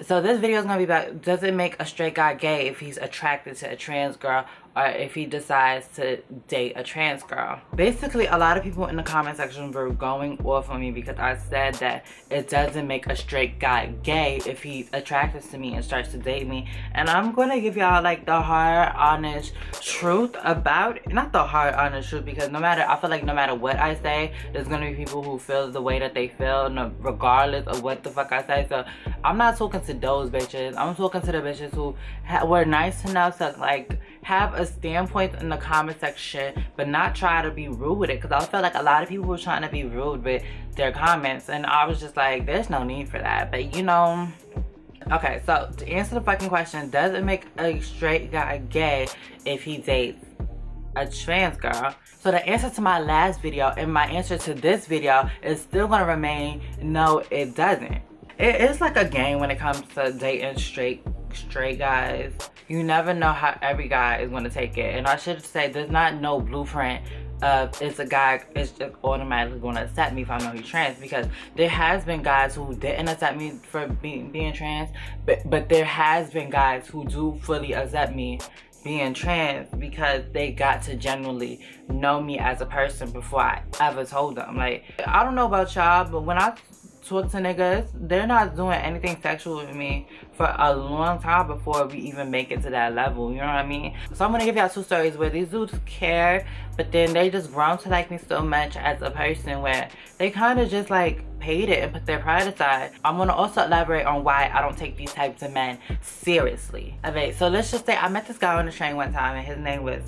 So this video is gonna be about, does it make a straight guy gay if he's attracted to a trans girl or if he decides to date a trans girl? Basically, a lot of people in the comment section were going off on me because I said that it doesn't make a straight guy gay if he's attracted to me and starts to date me. And I'm gonna give y'all like the hard, honest truth about it. Not the hard, honest truth, because I feel like no matter what I say, there's gonna be people who feel the way that they feel regardless of what the fuck I say. So I'm not talking to those bitches. I'm talking to the bitches who were nice enough to like have a standpoint in the comment section but not try to be rude with it, because I felt like a lot of people were trying to be rude with their comments and I was just like, there's no need for that. But you know, okay, so to answer the fucking question, does it make a straight guy gay if he dates a trans girl? So the answer to my last video and my answer to this video is still gonna remain no, it doesn't. It's like a game when it comes to dating straight guys. You never know how every guy is going to take it. And I should say there's not no blueprint of it's a guy is just automatically going to accept me if I know he's trans, because there has been guys who didn't accept me for being trans, but there has been guys who do fully accept me being trans because they got to genuinely know me as a person before I ever told them. Like, I don't know about y'all, but when I talk to niggas, they're not doing anything sexual with me for a long time before we even make it to that level, you know what I mean? So I'm gonna give y'all two stories where these dudes care, but then they just grown to like me so much as a person where they kind of just like paid it and put their pride aside. I'm gonna also elaborate on why I don't take these types of men seriously. Okay, so let's just say I met this guy on the train one time and his name was,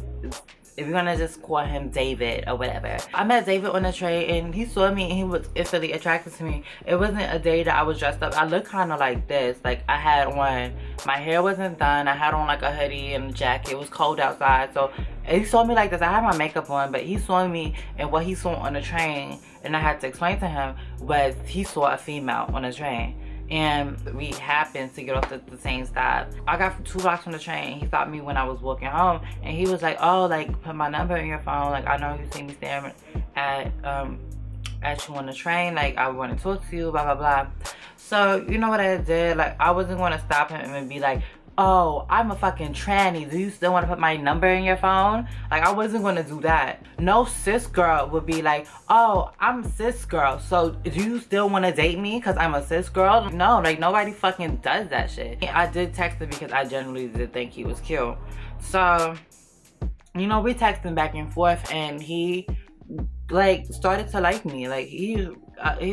if you're gonna just call him David or whatever. I met David on the train and he saw me and he was instantly attracted to me. It wasn't a day that I was dressed up. I looked kind of like this. Like I had on, my hair wasn't done. I had on like a hoodie and a jacket. It was cold outside. So he saw me like this. I had my makeup on, but he saw me and what he saw on the train, and I had to explain to him, was he saw a female on the train. And we happened to get off at the same stop. I got 2 blocks from the train. He stopped me when I was walking home and he was like, oh, like put my number in your phone. Like I know you see me staring at you on the train. Like I want to talk to you, blah, blah, blah. So you know what I did? Like I wasn't going to stop him and be like, oh, I'm a fucking tranny. Do you still want to put my number in your phone? Like, I wasn't going to do that. No cis girl would be like, oh, I'm a cis girl, so do you still want to date me because I'm a cis girl? No, like, nobody fucking does that shit. I did text him because I genuinely did think he was cute. So, you know, we texting back and forth and he, like, started to like me. Like,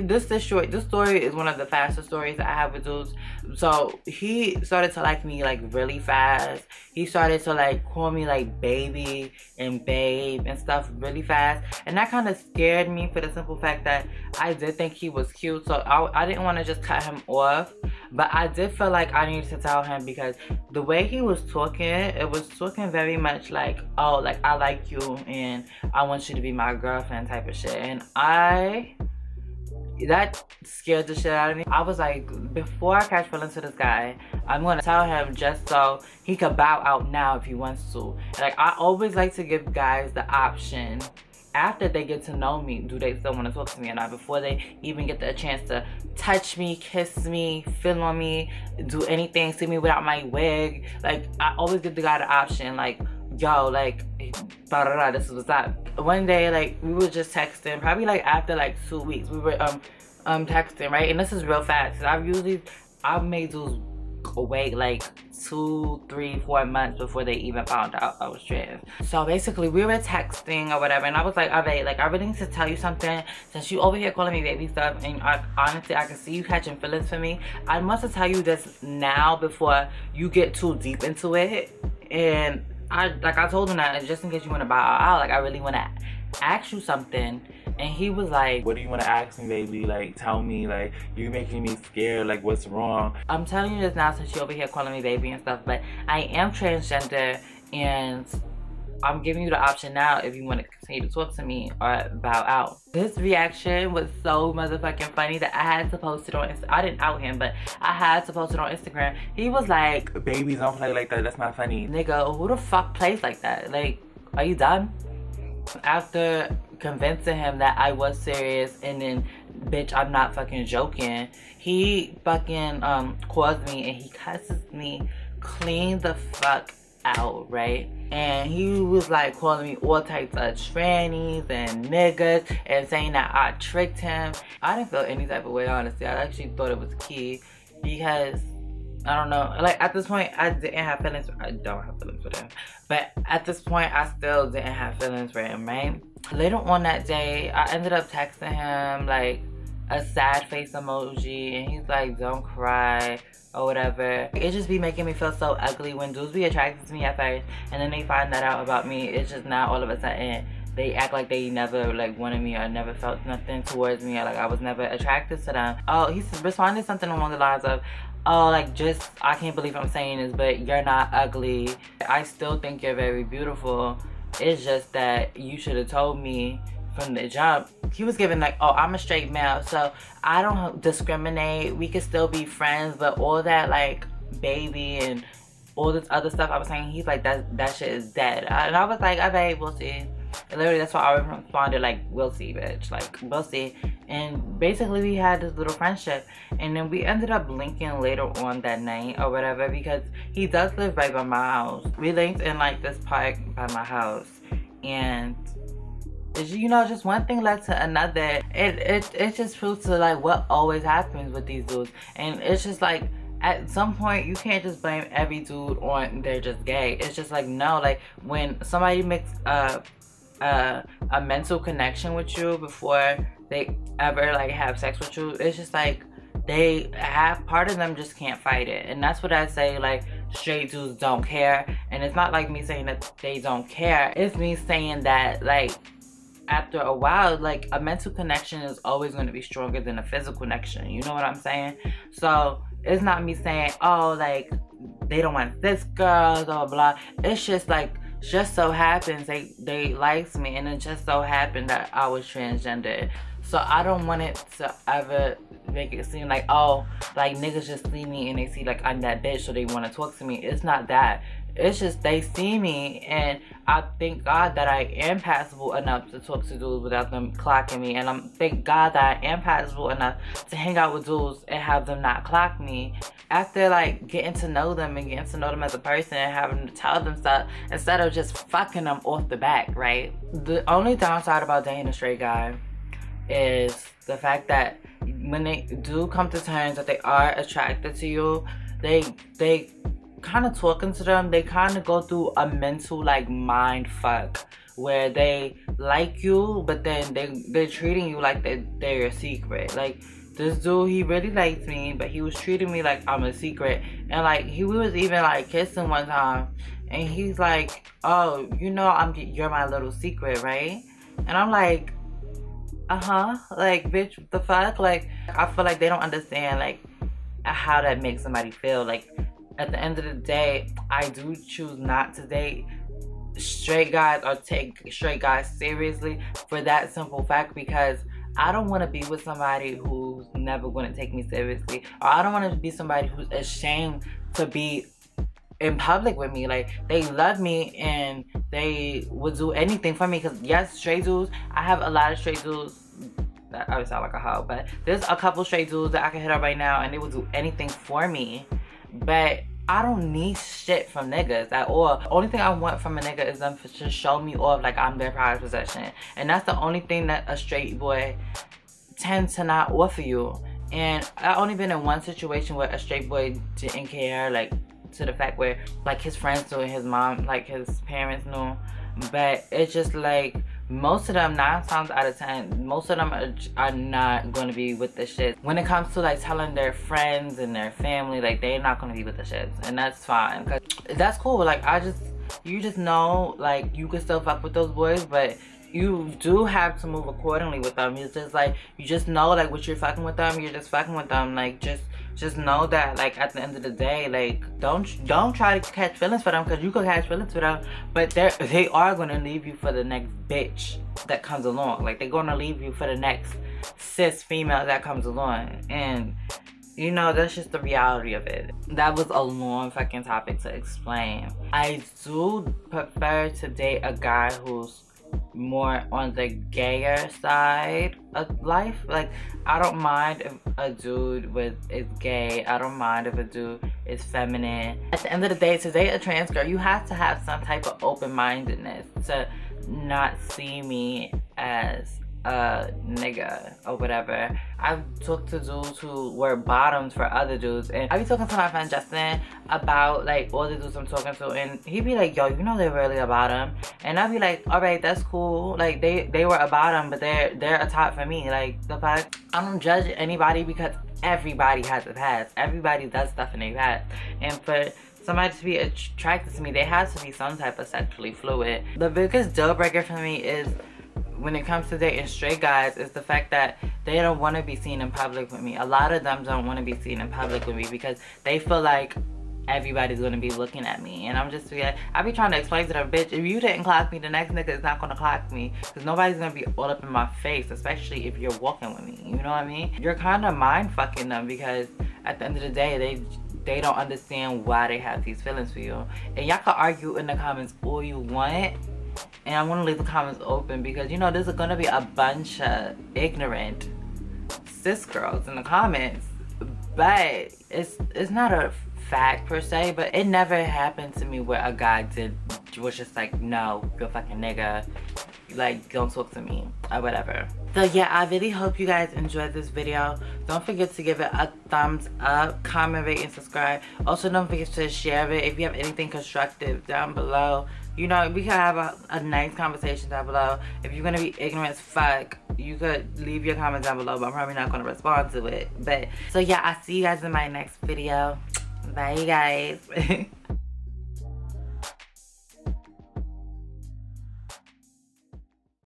this story is one of the fastest stories that I have with dudes. So he started to like me like really fast. He started to like call me like baby and babe and stuff really fast, and that kind of scared me for the simple fact that I did think he was cute. So I didn't want to just cut him off, but I did feel like I needed to tell him, because the way he was talking, it was talking very much like, oh, like I like you and I want you to be my girlfriend type of shit. And that scared the shit out of me. I was like, before I catch feelings to this guy, I'm gonna tell him just so he could bow out now if he wants to. Like, I always like to give guys the option after they get to know me, do they still want to talk to me or not, before they even get the chance to touch me, kiss me, feel on me, do anything, see me without my wig. Like, I always give the guy the option, like, yo, like, blah, blah, blah, this is what's up. One day, like, we were just texting, probably like after like 2 weeks, we were texting, right? And this is real fast, because I've made dudes wait like 2, 3, 4 months before they even found out I was trans. So basically we were texting or whatever, and I was like, alright, like I really need to tell you something, since you over here calling me baby stuff, and honestly I can see you catching feelings for me. I must tell you this now before you get too deep into it. And I told him that just in case you want to bow out, like I really want to ask you something. And he was like, what do you want to ask me, baby? Like, tell me, like, you making me scared, like, what's wrong? I'm telling you this now since you're over here calling me baby and stuff, but I am transgender, and I'm giving you the option now if you want to continue to talk to me or bow out. This reaction was so motherfucking funny that I had to post it on Instagram. I didn't out him, but I had to post it on Instagram. He was like, babies don't play like that, that's not funny. Nigga, who the fuck plays like that? Like, are you done? After convincing him that I was serious, and then bitch, I'm not fucking joking. He fucking calls me and he cusses me clean the fuck out, right? And he was like calling me all types of trannies and niggas and saying that I tricked him. I didn't feel any type of way, honestly. I actually thought it was key because I don't know, like at this point I didn't have feelings. I don't have feelings for him, but at this point I still didn't have feelings for him, right? Later on that day I ended up texting him like a sad face emoji, and he's like, don't cry or whatever. It just be making me feel so ugly when dudes be attracted to me at first and then they find that out about me. It's just now all of a sudden they act like they never like wanted me or never felt nothing towards me, or like I was never attracted to them. Oh, he responded something along the lines of, oh, like, just, I can't believe I'm saying this, but you're not ugly. I still think you're very beautiful. It's just that you should have told me from the jump. He was giving like, oh, I'm a straight male, so I don't discriminate. We could still be friends, but all that like baby and all this other stuff I was saying, he's like, that shit is dead. And I was like, I bet we'll see. And literally that's why I responded like, we'll see, bitch, like we'll see. And basically we had this little friendship, and then we ended up linking later on that night or whatever, because he does live right by my house. We linked in like this park by my house, and you know, just one thing led to another. It just proves to like what always happens with these dudes. And it's just like at some point you can't just blame every dude on they're just gay. It's just like, no, like when somebody makes a mental connection with you before they ever like have sex with you, it's just like they have, part of them just can't fight it. And that's what I say, like, straight dudes don't care. And it's not like me saying that they don't care, it's me saying that like after a while, like a mental connection is always going to be stronger than a physical connection, you know what I'm saying? So it's not me saying, oh, like they don't want this girl, blah blah. It's just like, just so happens they likes me, and it just so happened that I was transgender. So I don't want it to ever make it seem like, oh, like niggas just see me and they see like I'm that bitch so they want to talk to me. It's not that. It's just they see me, and I thank God that I am passable enough to talk to dudes without them clocking me, and I thank God that I am passable enough to hang out with dudes and have them not clock me. After like getting to know them and getting to know them as a person and having to tell them stuff instead of just fucking them off the back, right? The only downside about dating a straight guy is the fact that when they do come to terms that they are attracted to you, they kind of talking to them, they kind of go through a mental like mind fuck where they like you, but then they're treating you like they're a secret. Like this dude, he really likes me, but he was treating me like I'm a secret. And like we was even like kissing one time, and he's like, oh, you know, you're my little secret, right? And I'm like, like, bitch, what the fuck? Like, I feel like they don't understand like how that makes somebody feel. Like at the end of the day, I do choose not to date straight guys or take straight guys seriously for that simple fact, because I don't want to be with somebody who's never going to take me seriously, or I don't want to be somebody who's ashamed to be in public with me. Like, they love me and they would do anything for me, because yes, straight dudes, I have a lot of straight dudes that I would sound like a hoe, but there's a couple straight dudes that I can hit up right now and they would do anything for me. But I don't need shit from niggas at all. The only thing I want from a nigga is them to show me off like I'm their prized possession. And that's the only thing that a straight boy tends to not offer you. And I only been in one situation where a straight boy didn't care, like to the fact where like his friends knew and his mom, like his parents knew. But it's just like, most of them, 9 times out of 10, most of them are not going to be with the shit. When it comes to like telling their friends and their family, like they're not going to be with the shits, and that's fine, because that's cool. Like you just know, like you can still fuck with those boys, but you do have to move accordingly with them. It's just like, you just know like what you're fucking with them, you're just fucking with them. Like just know that like at the end of the day, like don't try to catch feelings for them, because you could catch feelings for them, but they are gonna leave you for the next bitch that comes along. Like they're gonna leave you for the next cis female that comes along, and you know, that's just the reality of it. That was a long fucking topic to explain. I do prefer to date a guy who's more on the gayer side of life. Like, I don't mind if a dude is gay. I don't mind if a dude is feminine. At the end of the day, to date a trans girl, you have to have some type of open-mindedness to not see me as a nigga or whatever. I've talked to dudes who were bottoms for other dudes, and I be talking to my friend Justin about like all the dudes I'm talking to, and he be like, yo, you know they're really a bottom, and I be like, all right, that's cool. Like they were a bottom, but they're a top for me. Like, the fuck? I don't judge anybody because everybody has a past. Everybody does stuff in their past, and for somebody to be attracted to me, they have to be some type of sexually fluid. The biggest deal breaker for me is, when it comes to dating straight guys, is the fact that they don't want to be seen in public with me. A lot of them don't want to be seen in public with me because they feel like everybody's going to be looking at me. And I'm just like, I be trying to explain to them, bitch, if you didn't clock me, the next nigga is not going to clock me, because nobody's going to be all up in my face, especially if you're walking with me. You know what I mean? You're kind of mind fucking them, because at the end of the day, they don't understand why they have these feelings for you. And y'all can argue in the comments all you want, and I want to leave the comments open, because you know there's gonna be a bunch of ignorant cis girls in the comments, but it's not a fact per se, but it never happened to me where a guy was just like, no, you're a fucking nigga, like, don't talk to me or whatever. So yeah, I really hope you guys enjoyed this video. Don't forget to give it a thumbs up, comment, rate, and subscribe. Also, don't forget to share it if you have anything constructive down below. You know, we can have a nice conversation down below. If you're gonna be ignorant as fuck, you could leave your comments down below, but I'm probably not gonna respond to it. But so yeah, I'll see you guys in my next video. Bye, guys.